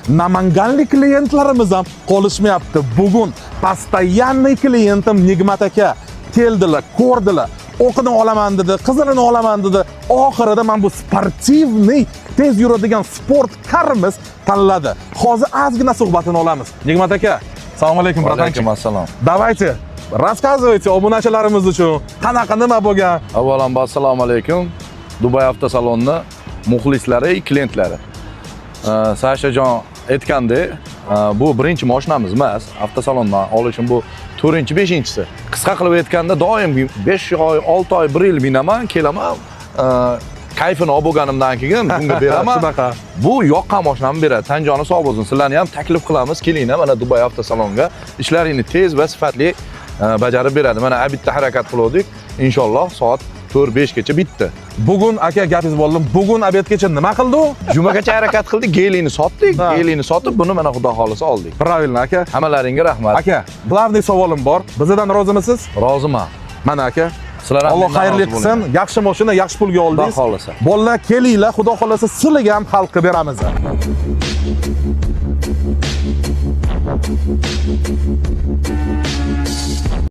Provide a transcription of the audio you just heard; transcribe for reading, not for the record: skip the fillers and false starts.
Namanganlik klientlarimiz ham qolishmayapti. Bugun постоянный klientim Nigmat aka keldilar, ko'rdilar. O'qini olaman dedi, qizilini olaman dedi. Oxirida men bu sportivniy tez yuradigan sport karimiz tanladi. Hozir ozgina suhbatini olamiz. Nigmat aka, assalomu alaykum, bratanchik. Alaykum assalom. Давайте, рассказывайте obunachilarimiz uchun qanaqa nima bo'lgan? Avvalambor assalomu alaykum. Dubay avtosaloni muxlislari, klientlari. Sashajon aytgandek, bu birinchi mashinamiz emas. Avtosalondan olishim bu 4-5-si. Qisqa qilib aytganda, doim 5 oy, 6 oy, 1 yil binaman, kelaman. Kayfini olib bo'lganimdan keyin bunga beraman. Bu yoqqan mashinamni beradi. Tanjoni sog' bo'lsin. Sizlarni ham taklif qilamiz, kelinglar mana Dubay avtosalonga. Ishlaringizni tez va sifatli bajarib beradi. Mana abitda harakat qildik. Inshaalloh soat 4-5 gacha bitdi. Bugun aka gapingiz bo'ldim. Bugun obedgacha nima qildi u? Jumagacha harakat qildik, gelini sotdik. Gelini sotib, buni mana xudo xolisa oldik. Правильно aka. Hammalaringga rahmat. Aka, главный savolim bor. Bizdan rozimisiz? Roziman. Mana aka. Sizlar ham Alloh xayrli qilsin. Yaxshi mashina, yaxshi pulga oldingiz. Xudo xolisa. Bolalar kelinglar, xudo xolisa sizlarga ham xalq qilib beramiz.